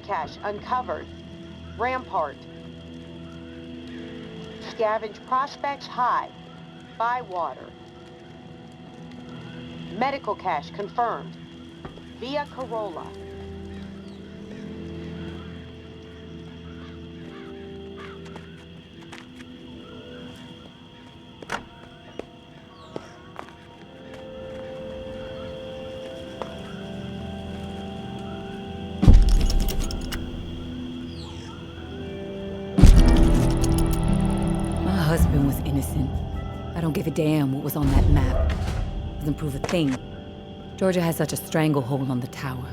cache uncovered. Rampart. Scavenge prospects high. Bywater. Medical cache confirmed. Via Corolla. My husband was innocent. I don't give a damn what was on that map. Doesn't prove a thing. Georgia has such a stranglehold on the tower.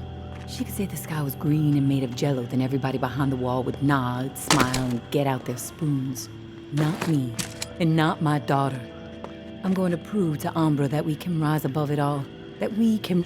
She could say the sky was green and made of jello, then everybody behind the wall would nod, smile, and get out their spoons. Not me, and not my daughter. I'm going to prove to Umbra that we can rise above it all. That we can...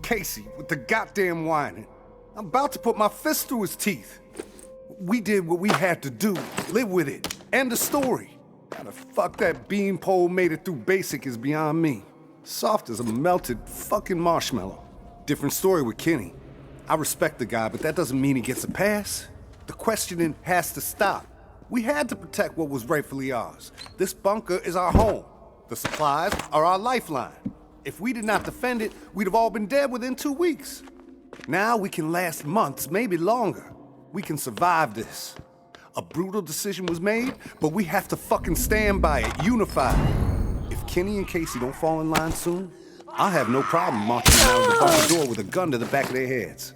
Casey with the goddamn whining. I'm about to put my fist through his teeth. We did what we had to do. Live with it. End of story. How the fuck that beanpole made it through basic is beyond me. Soft as a melted fucking marshmallow. Different story with Kenny. I respect the guy, but that doesn't mean he gets a pass. The questioning has to stop. We had to protect what was rightfully ours. This bunker is our home. The supplies are our lifeline. If we did not defend it, we'd have all been dead within 2 weeks. Now we can last months, maybe longer. We can survive this. A brutal decision was made, but we have to fucking stand by it, unified. If Kenny and Casey don't fall in line soon, I'll have no problem marching around the bunker door with a gun to the back of their heads.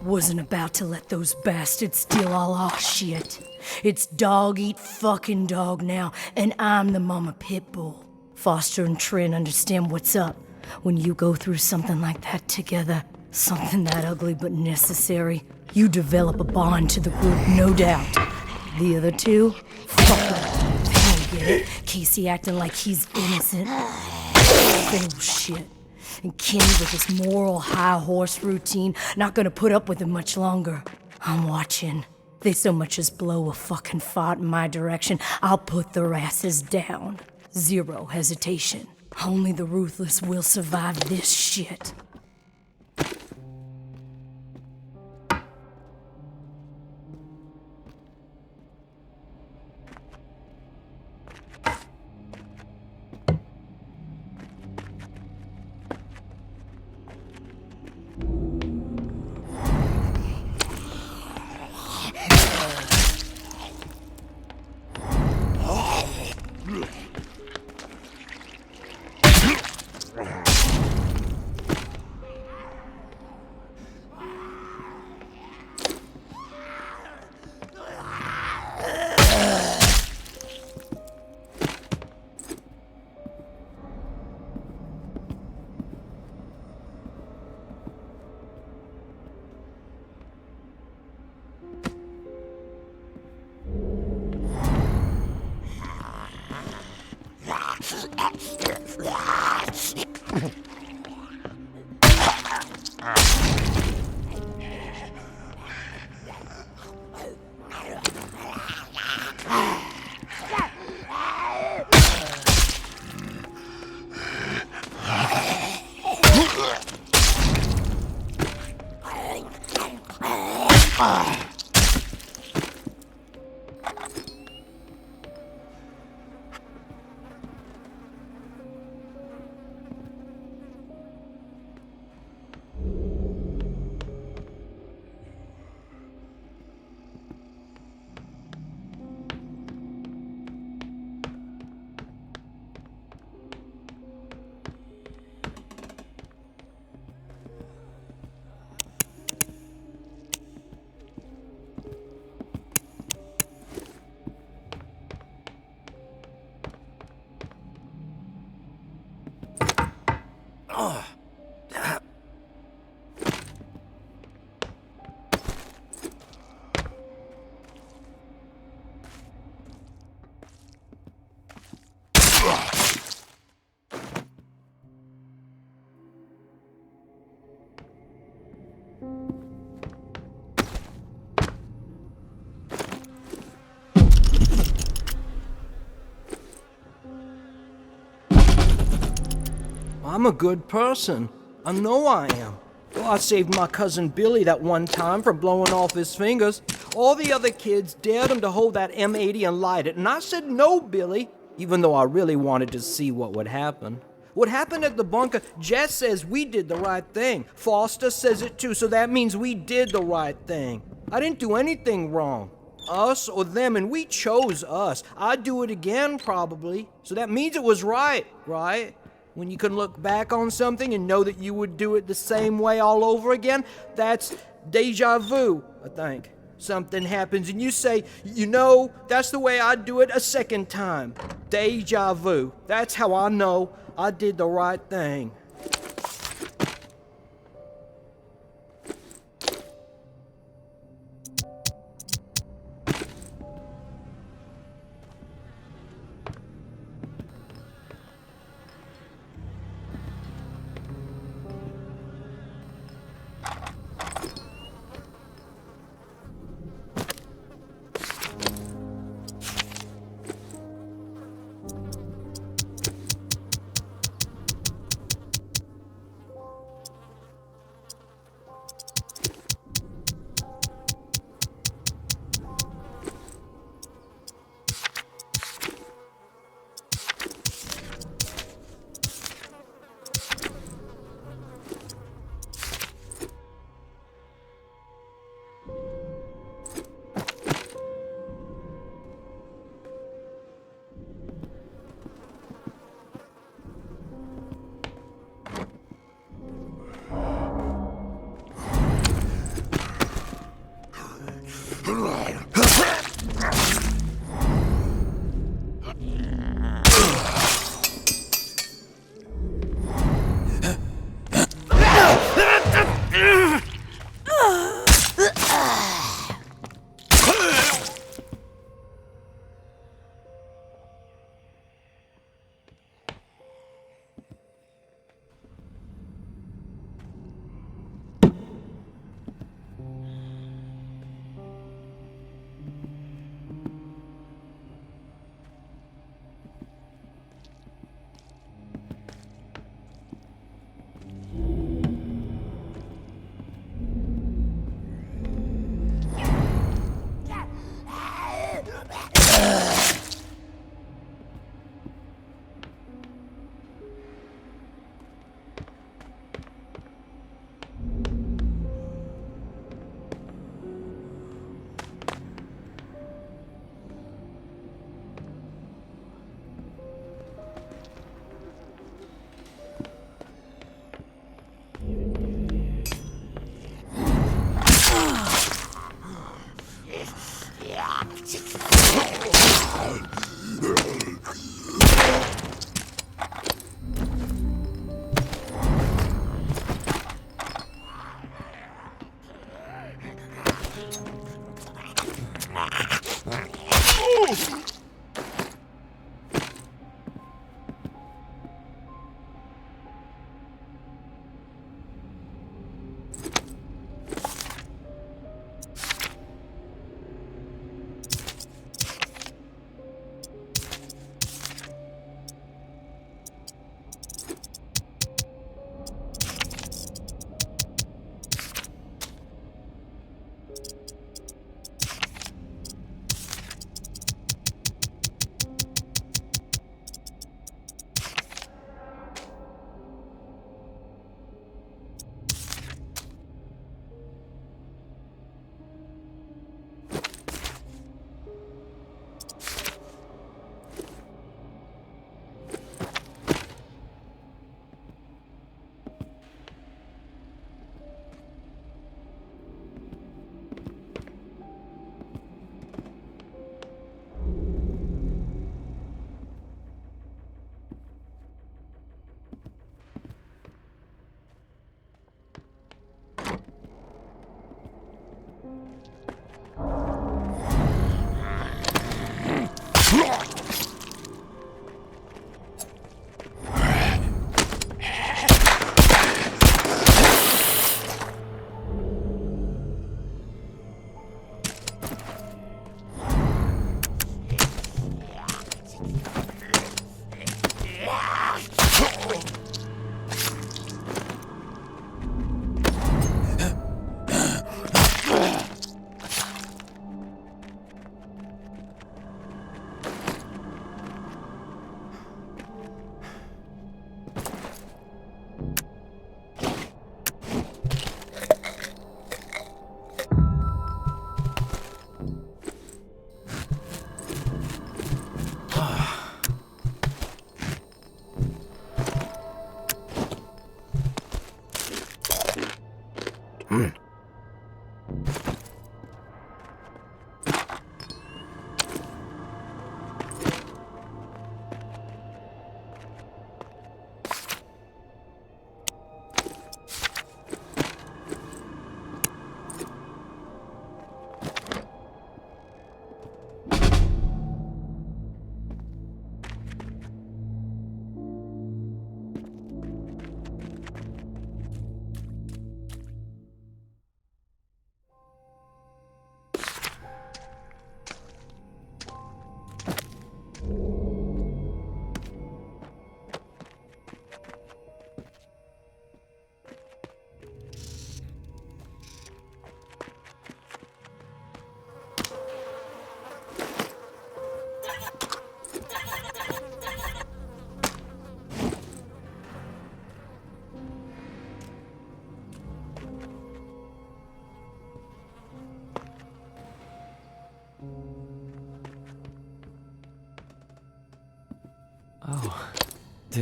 Wasn't about to let those bastards steal all our shit. It's dog eat fucking dog now, and I'm the mama pit bull. Foster and Trin understand what's up. When you go through something like that together, something that ugly but necessary, you develop a bond to the group, no doubt. The other two? Fuck them. They don't get it. Casey acting like he's innocent. Bullshit. And Kenny with his moral high horse routine, not gonna put up with it much longer. I'm watching. They so much as blow a fucking fart in my direction, I'll put their asses down. Zero hesitation. Only the ruthless will survive this shit. I'm a good person. I know I am. Well, I saved my cousin Billy that one time from blowing off his fingers. All the other kids dared him to hold that M80 and light it, and I said no, Billy, even though I really wanted to see what would happen. What happened at the bunker, Jess says we did the right thing. Foster says it too, so that means we did the right thing. I didn't do anything wrong. Us or them, and we chose us. I'd do it again, probably. So that means it was right, right? When you can look back on something and know that you would do it the same way all over again, that's deja vu, I think. Something happens and you say, you know, that's the way I'd do it a second time. Deja vu. That's how I know I did the right thing.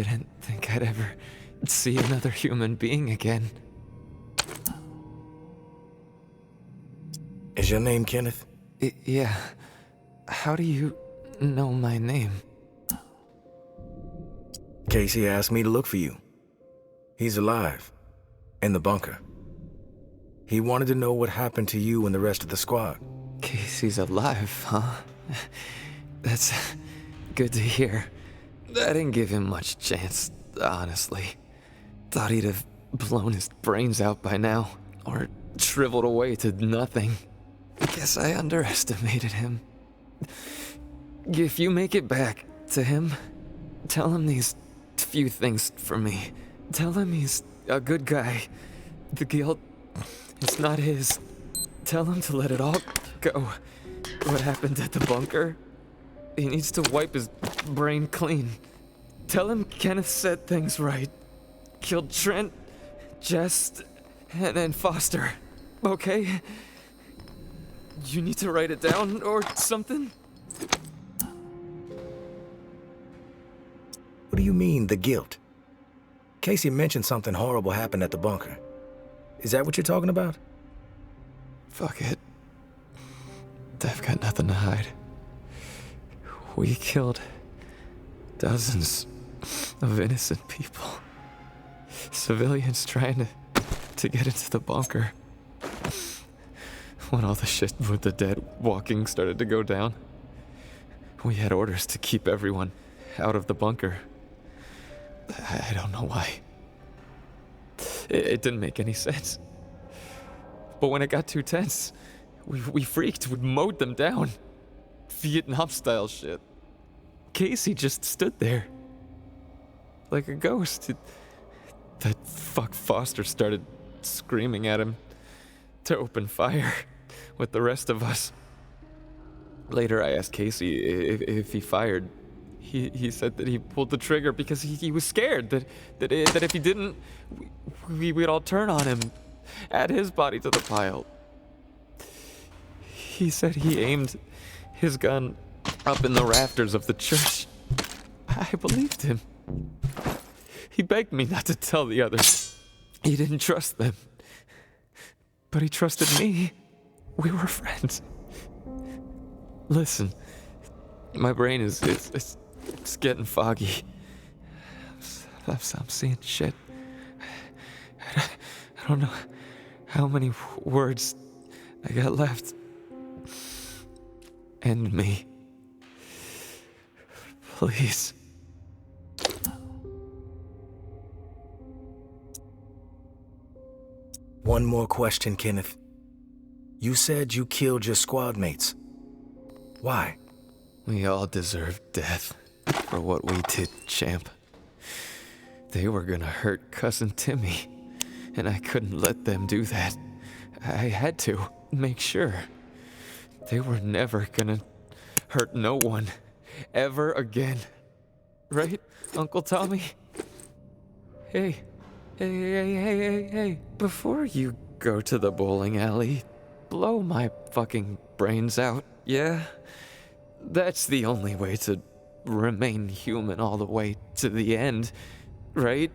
didn't think I'd ever see another human being again. Is your name Kenneth? Yeah. How do you know my name? Casey asked me to look for you. He's alive. In the bunker. He wanted to know what happened to you and the rest of the squad. Casey's alive, huh? That's good to hear. I didn't give him much chance, honestly. Thought he'd have blown his brains out by now, or shriveled away to nothing. Guess I underestimated him. If you make it back to him, tell him these few things for me. Tell him he's a good guy. The guilt, it's not his. Tell him to let it all go. What happened at the bunker? He needs to wipe his brain clean. Tell him Kenneth said things right. Killed Trent, Jess, and Foster. Okay? You need to write it down or something? What do you mean, the guilt? Casey mentioned something horrible happened at the bunker. Is that what you're talking about? Fuck it. I've got nothing to hide. We killed dozens of innocent people. Civilians trying to get into the bunker. When all the shit with the dead walking started to go down, we had orders to keep everyone out of the bunker. I don't know why. It didn't make any sense. But when it got too tense, we freaked. We mowed them down. Vietnam-style shit. Casey just stood there. Like a ghost. That fuck Foster started screaming at him to open fire with the rest of us. Later I asked Casey if he fired. He said that he pulled the trigger because he was scared that if he didn't, we'd all turn on him, add his body to the pile. He said he aimed his gun up in the rafters of the church. I believed him. He begged me not to tell the others. He didn't trust them. But he trusted me. We were friends. Listen, my brain is getting foggy. I'm seeing shit. I don't know how many words I got left. End me. Please. One more question, Kenneth. You said you killed your squad mates. Why? We all deserve death for what we did, champ. They were gonna hurt Cousin Timmy, and I couldn't let them do that. I had to make sure. They were never gonna hurt no one, ever again. Right, Uncle Tommy? Hey. Before you go to the bowling alley, blow my fucking brains out, yeah? That's the only way to remain human all the way to the end, right?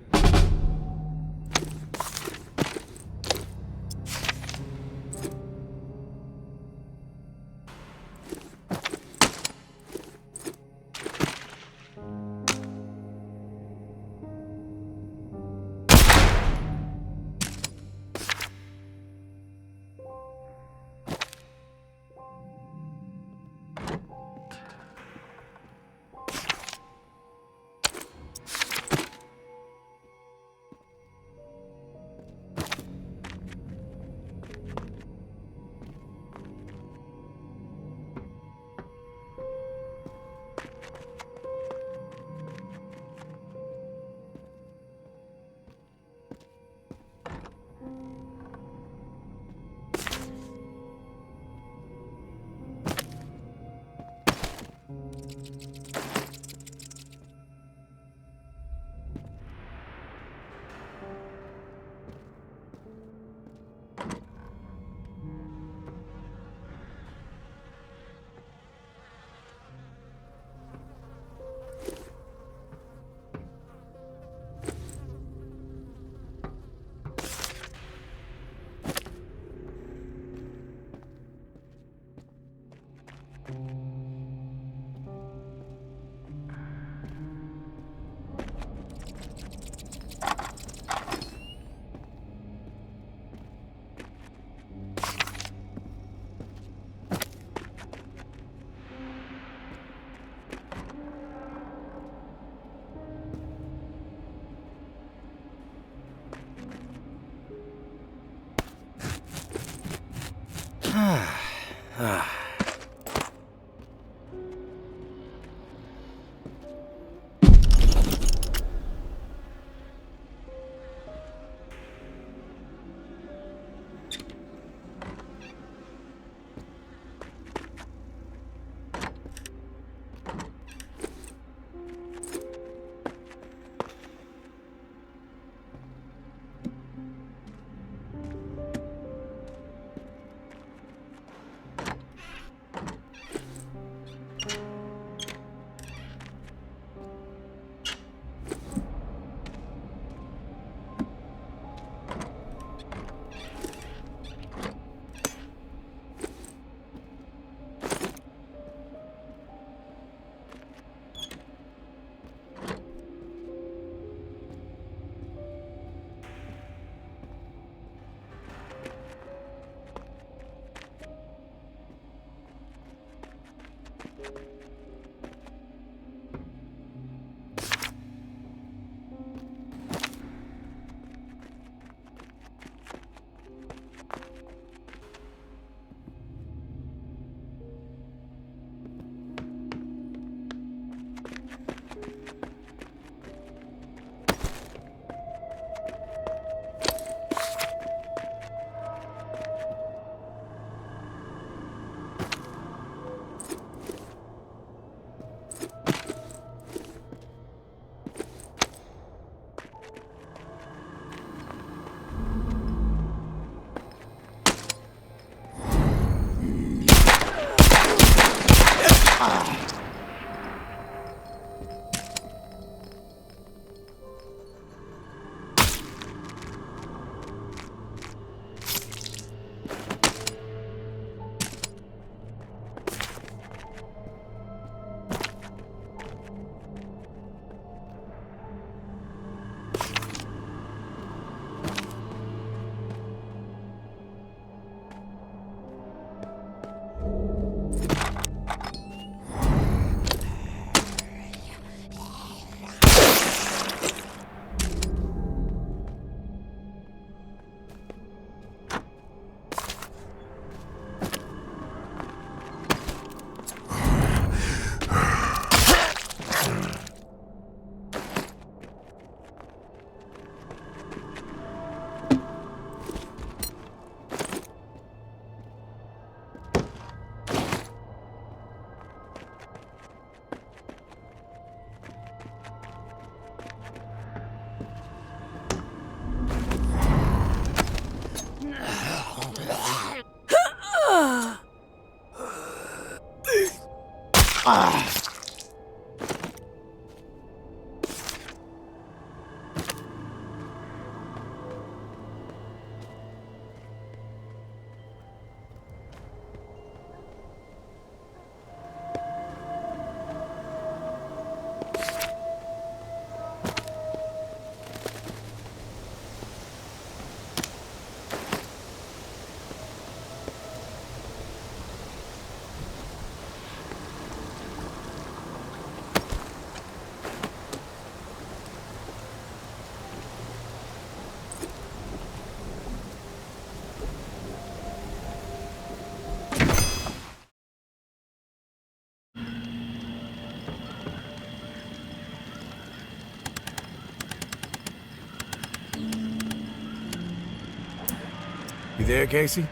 You there, Casey?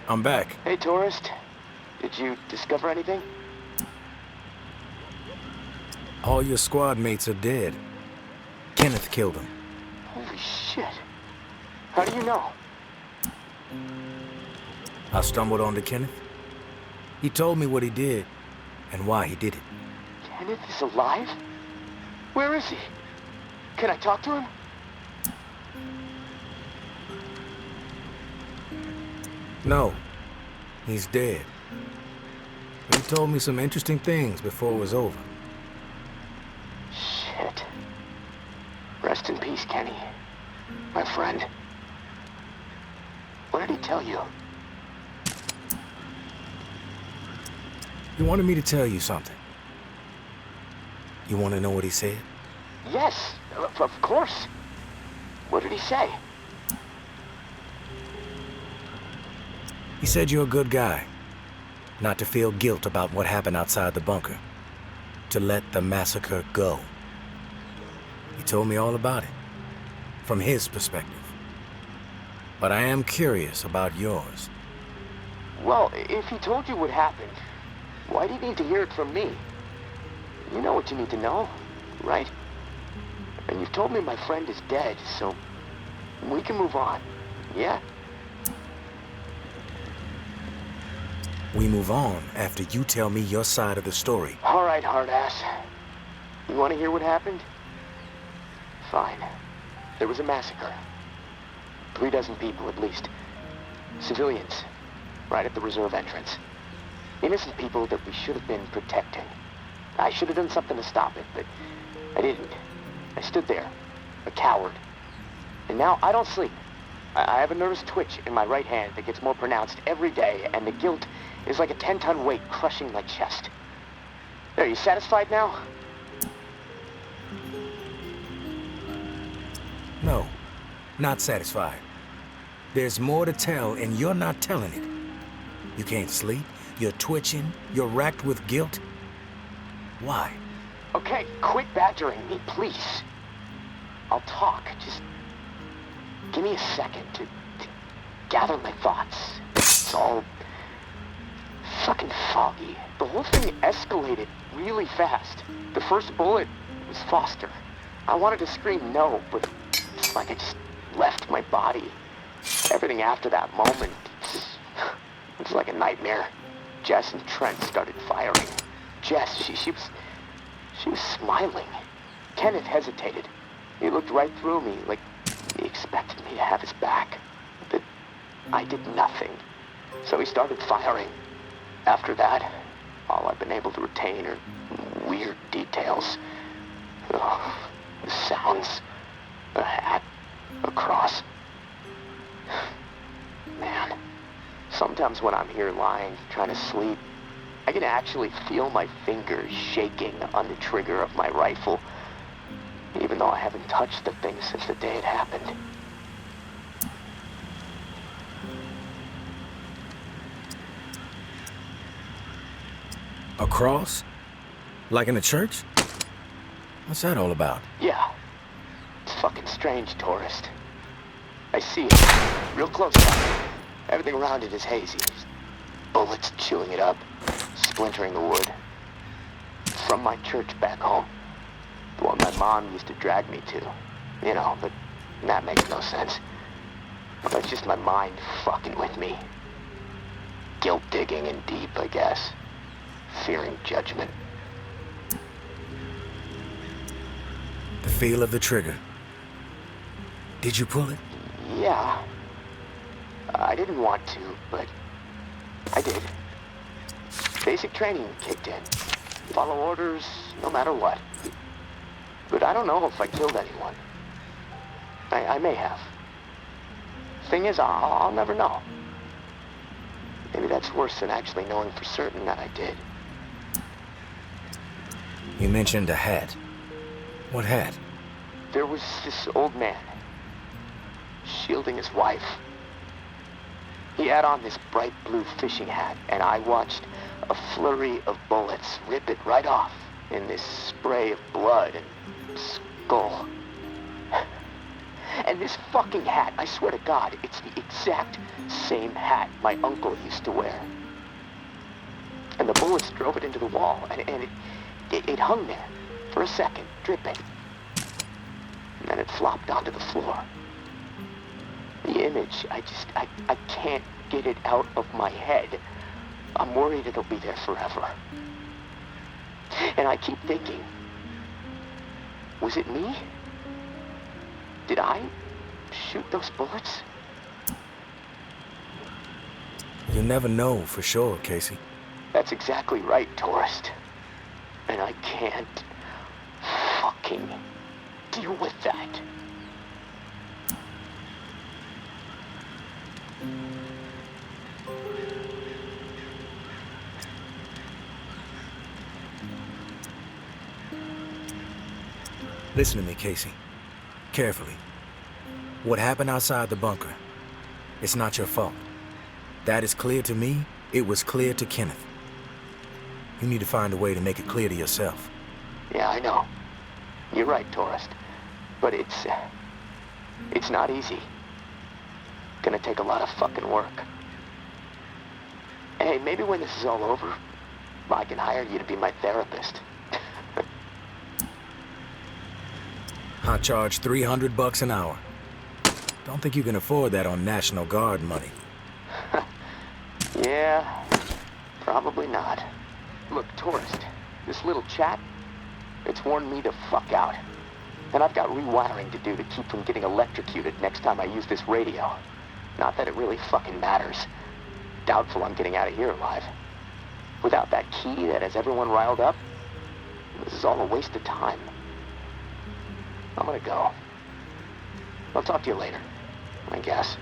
I'm back. Hey, tourist. Did you discover anything? All your squad mates are dead. Kenneth killed them. Holy shit. How do you know? I stumbled onto Kenneth. He told me what he did and why he did it. Kenneth is alive? Where is he? Can I talk to him? No, he's dead. But he told me some interesting things before it was over. Shit. Rest in peace, Kenny. My friend. What did he tell you? He wanted me to tell you something. You want to know what he said? Yes, of course. What did he say? He said you're a good guy. Not to feel guilt about what happened outside the bunker. To let the massacre go. He told me all about it. From his perspective. But I am curious about yours. Well, if he told you what happened, why do you need to hear it from me? You know what you need to know, right? And you've told me my friend is dead, so we can move on, yeah? We move on after you tell me your side of the story. All right, hard-ass. You want to hear what happened? Fine. There was a massacre. 3 dozen people, at least. Civilians. Right at the reserve entrance. Innocent people that we should have been protecting. I should have done something to stop it, but I didn't. I stood there, a coward. And now I don't sleep. I have a nervous twitch in my right hand that gets more pronounced every day, and the guilt is like a 10-ton weight crushing my chest. There, you satisfied now? No, not satisfied. There's more to tell, and you're not telling it. You can't sleep, you're twitching, you're racked with guilt. Why? Okay, quit badgering me, please. I'll talk, just give me a second to gather my thoughts. It's all fucking foggy. The whole thing escalated really fast. The first bullet was Foster. I wanted to scream no, but it's like I just left my body. Everything after that moment, it's like a nightmare. Jess and Trent started firing. Jess, she was smiling. Kenneth hesitated. He looked right through me like he expected me to have his back. But I did nothing. So he started firing. After that, all I've been able to retain are weird details. Oh, the sounds, a hat, a cross. Man, sometimes when I'm here lying, trying to sleep, I can actually feel my fingers shaking on the trigger of my rifle, even though I haven't touched the thing since the day it happened. A cross? Like in a church? What's that all about? Yeah. It's fucking strange, tourist. I see it. Real close up. Everything around it is hazy. Bullets chewing it up. Splintering the wood. From my church back home. The one my mom used to drag me to. You know, but that makes no sense. That's just my mind fucking with me. Guilt digging in deep, I guess. Fearing judgment. The feel of the trigger. Did you pull it? Yeah. I didn't want to, but I did. Basic training kicked in. Follow orders, no matter what. But I don't know if I killed anyone. I may have. Thing is, I'll never know. Maybe that's worse than actually knowing for certain that I did. You mentioned a hat. What hat? There was this old man, shielding his wife. He had on this bright blue fishing hat, and I watched a flurry of bullets rip it right off in this spray of blood and skull. And this fucking hat, I swear to God, it's the exact same hat my uncle used to wear. And the bullets drove it into the wall, and it hung there for a second, dripping. And then it flopped onto the floor. The image, I can't get it out of my head. I'm worried it'll be there forever. And I keep thinking, was it me? Did I shoot those bullets? You never know for sure, Casey. That's exactly right, tourist. And I can't fucking deal with that. Listen to me, Casey. Carefully. What happened outside the bunker, it's not your fault. That is clear to me. It was clear to Kenneth. You need to find a way to make it clear to yourself. Yeah, I know. You're right, tourist. But it's not easy. Gonna take a lot of fucking work. Hey, maybe when this is all over, I can hire you to be my therapist. I charge $300 an hour. Don't think you can afford that on National Guard money. Yeah, probably not. Look, tourist, this little chat, it's worn me the fuck out. And I've got rewiring to do to keep from getting electrocuted next time I use this radio. Not that it really fucking matters. Doubtful I'm getting out of here alive. Without that key that has everyone riled up, this is all a waste of time. I'm gonna go. I'll talk to you later, I guess.